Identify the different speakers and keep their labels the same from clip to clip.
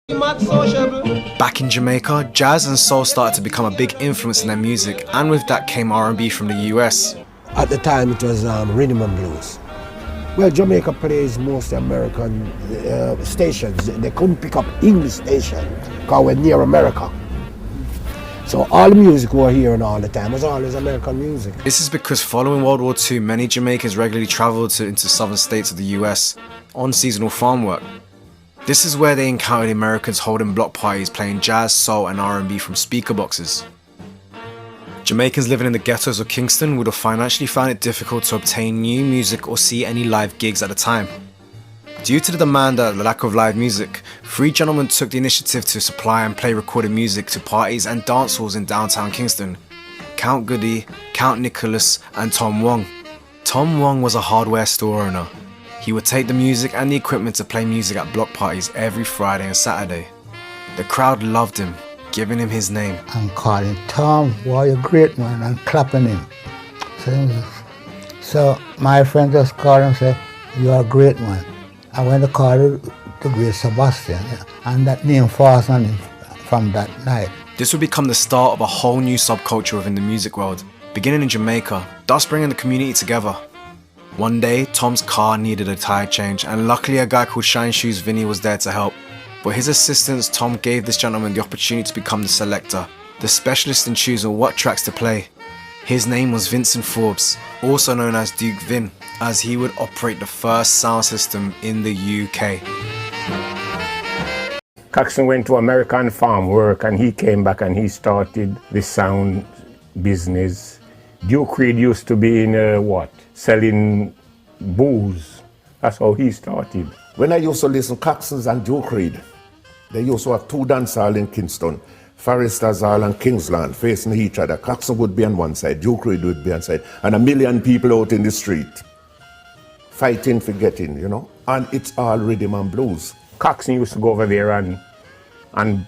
Speaker 1: Back in Jamaica, jazz and soul started to become a big influence in their music, and with that came R&B from the US.
Speaker 2: At the time it was rhythm and blues. Well, Jamaica plays most American stations. They couldn't pick up English station because we're near America. So all the music we were hearing all the time was always American music.
Speaker 1: This is because following World War II, many Jamaicans regularly travelled into southern states of the US on seasonal farm work. This is where they encountered Americans holding block parties playing jazz, soul and R&B from speaker boxes. Jamaicans living in the ghettos of Kingston would have financially found it difficult to obtain new music or see any live gigs at the time. Due to the demand and the lack of live music, three gentlemen took the initiative to supply and play recorded music to parties and dance halls in downtown Kingston. Count Goody, Count Nicholas and Tom Wong. Tom Wong was a hardware store owner. He would take the music and the equipment to play music at block parties every Friday and Saturday. The crowd loved him, giving him his name.
Speaker 3: And calling Tom, why you great man, and clapping him. So my friend just called him and said, you are a great man. I went to call the great Sebastian, and that name falls on him from that night.
Speaker 1: This would become the start of a whole new subculture within the music world, beginning in Jamaica, thus bringing the community together. One day, Tom's car needed a tyre change, and luckily a guy called Shine Shoes Vinny was there to help. With his assistance, Tom gave this gentleman the opportunity to become the selector, the specialist in choosing what tracks to play. His name was Vincent Forbes, also known as Duke Vin, as he would operate the first sound system in the UK.
Speaker 4: Coxsone went to American farm work and he came back and he started the sound business. Duke Reid used to be in selling booze. That's how he started.
Speaker 5: When I used to listen to Coxsone and Duke Reid, they used to have two dance halls in Kingston, Foresters Hall and Kingsland, facing each other. Coxsone would be on one side, Duke Reid would be on side, and a million people out in the street, fighting for getting, and it's all rhythm and blues.
Speaker 4: Coxsone used to go over there and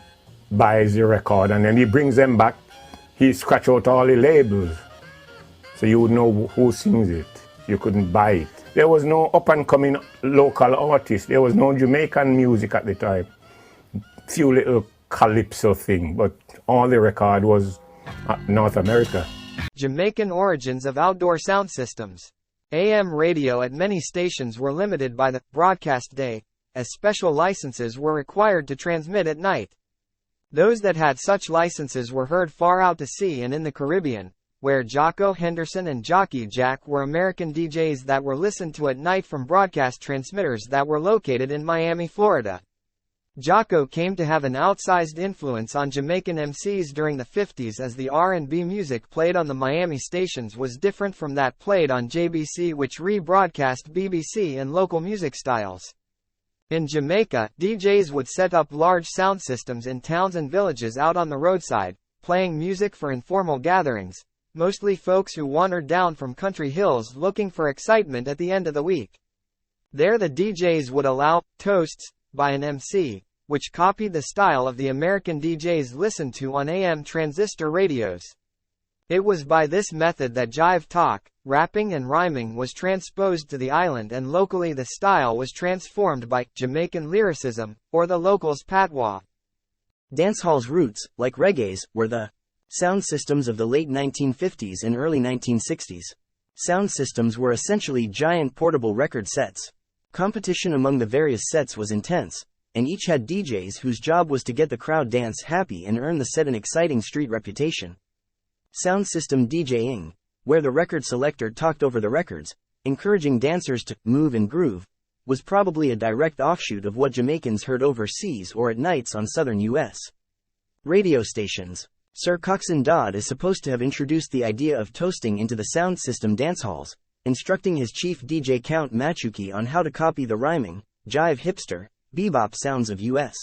Speaker 4: buys the record, and then he brings them back. He scratch out all the labels, so you would know who sings it. You couldn't buy it. There was no up-and-coming local artist. There was no Jamaican music at the time. Few little calypso thing, but all the record was North America.
Speaker 6: Jamaican origins of outdoor sound systems. AM radio at many stations were limited by the broadcast day, as special licenses were required to transmit at night. Those that had such licenses were heard far out to sea and in the Caribbean, where Jocko Henderson and Jockey Jack were American DJs that were listened to at night from broadcast transmitters that were located in Miami, Florida. Jocko came to have an outsized influence on Jamaican MCs during the 50s, as the R&B music played on the Miami stations was different from that played on JBC, which rebroadcast BBC and local music styles. In Jamaica, DJs would set up large sound systems in towns and villages out on the roadside, playing music for informal gatherings, mostly folks who wandered down from country hills looking for excitement at the end of the week. There the DJs would allow toasts by an MC, which copied the style of the American DJs listened to on AM transistor radios. It was by this method that jive talk, rapping and rhyming was transposed to the island, and locally the style was transformed by Jamaican lyricism, or the locals' patois.
Speaker 7: Dancehall's roots, like reggae's, were the sound systems of the late 1950s and early 1960s. Sound systems were essentially giant portable record sets. Competition among the various sets was intense, and each had DJs whose job was to get the crowd dance happy and earn the set an exciting street reputation. Sound system DJing, where the record selector talked over the records, encouraging dancers to move and groove, was probably a direct offshoot of what Jamaicans heard overseas or at nights on southern U.S. radio stations. Sir Coxsone Dodd is supposed to have introduced the idea of toasting into the sound system dance halls, instructing his chief DJ Count Machuki on how to copy the rhyming, jive hipster, bebop sounds of U.S.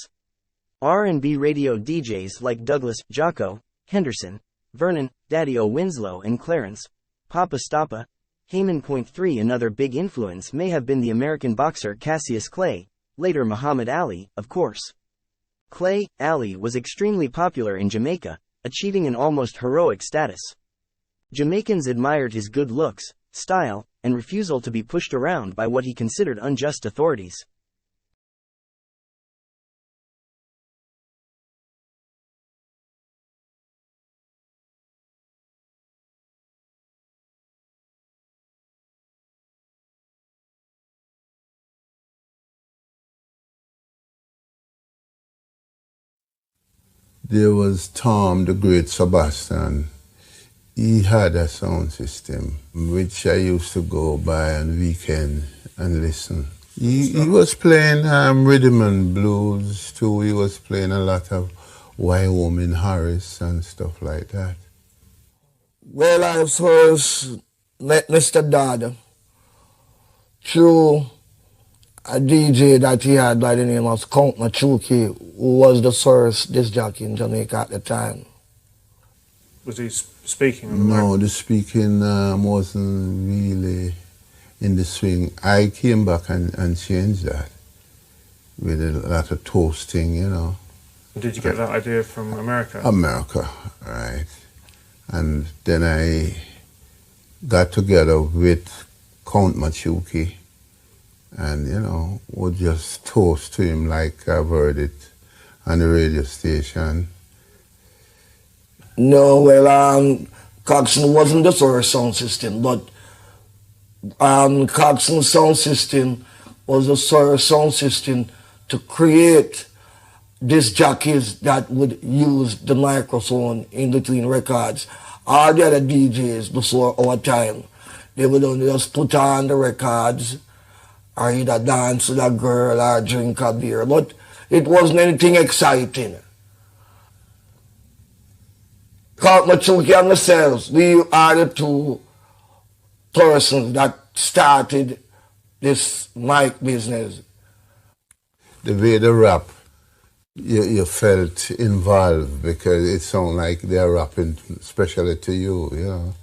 Speaker 7: R&B radio DJs like Douglas, Jocko, Henderson, Vernon, Daddy-O Winslow and Clarence, Papa Stoppa, Hayman. 3 Another big influence may have been the American boxer Cassius Clay, later Muhammad Ali, of course. Clay, Ali was extremely popular in Jamaica, achieving an almost heroic status. Jamaicans admired his good looks, style, and refusal to be pushed around by what he considered unjust authorities.
Speaker 3: There was Tom, the great Sebastian. He had a sound system, which I used to go by on weekend and listen. He was playing rhythm and blues too. He was playing a lot of Wyoming Harris and stuff like that.
Speaker 2: Well, I first met Mr. Dodd through a DJ that he had by the name of Count Machuki, who was the first disc jockey in Jamaica at the time.
Speaker 8: Was he speaking on the
Speaker 3: No, the speaking wasn't really in the swing. I came back and changed that with a lot of toasting, you know.
Speaker 8: Did you get that idea from America?
Speaker 3: America, right. And then I got together with Count Machuki and, you know, would just toast to him like I've heard it on the radio station.
Speaker 2: No, well, Coxsone wasn't the first sound system, but Coxsone sound system was the first sound system to create disc jockeys that would use the microphone in between records. All the other DJs before our time, they would only just put on the records or either dance with a girl or drink a beer, but it wasn't anything exciting. Count Machuki and myself, we are the two persons that started this mic business.
Speaker 3: The way they rap, you felt involved because it sounded like they're rapping especially to you, you know.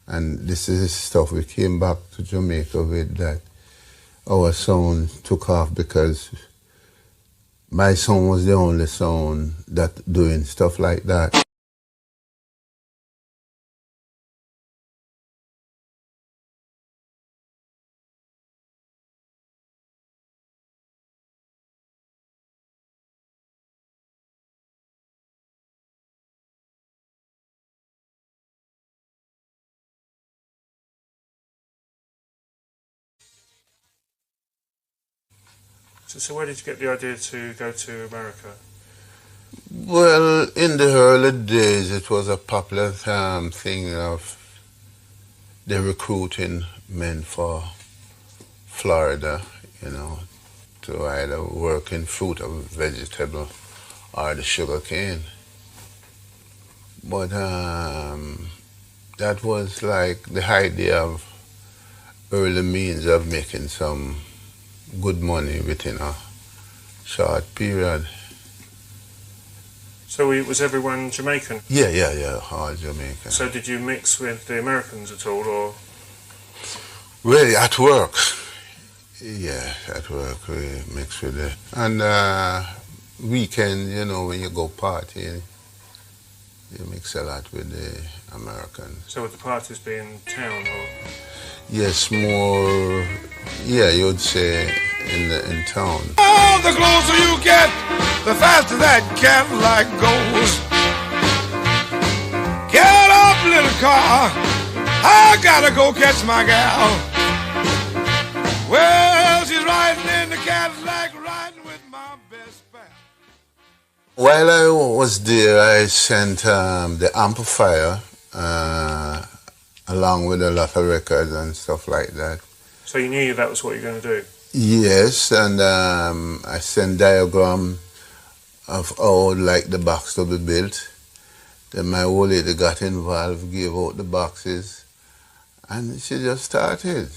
Speaker 3: And this is the stuff we came back to Jamaica with, that our sound took off because my sound was the only sound that doing stuff like that.
Speaker 8: So where did you get the idea to go to America?
Speaker 3: Well, in the early days, it was a popular thing of the recruiting men for Florida, you know, to either work in fruit or vegetable or the sugar cane. But that was like the idea of early means of making some good money within a short period.
Speaker 8: So was everyone Jamaican?
Speaker 3: Yeah, all Jamaican.
Speaker 8: So did you mix with the Americans at all, or?
Speaker 3: Really, at work. Yeah, at work we mix with it. And weekend, you know, when you go partying, you mix a lot with the Americans.
Speaker 8: So would the parties be in town, or?
Speaker 3: Yes, more, yeah, you'd say in town.
Speaker 9: Oh, the closer you get, the faster that Cadillac goes. Get up, little car, I gotta go catch my gal. Well, she's riding in the Cadillac, riding with my best pal.
Speaker 3: While I was there, I sent the amplifier along with a lot of records and stuff like that.
Speaker 8: So you knew that was what you were going to do?
Speaker 3: Yes, and I sent diagram of how like the box to be built. Then my old lady got involved, gave out the boxes, and she just started.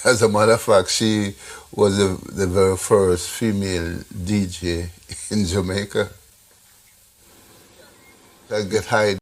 Speaker 3: As a matter of fact, she was the very first female DJ in Jamaica. I get hired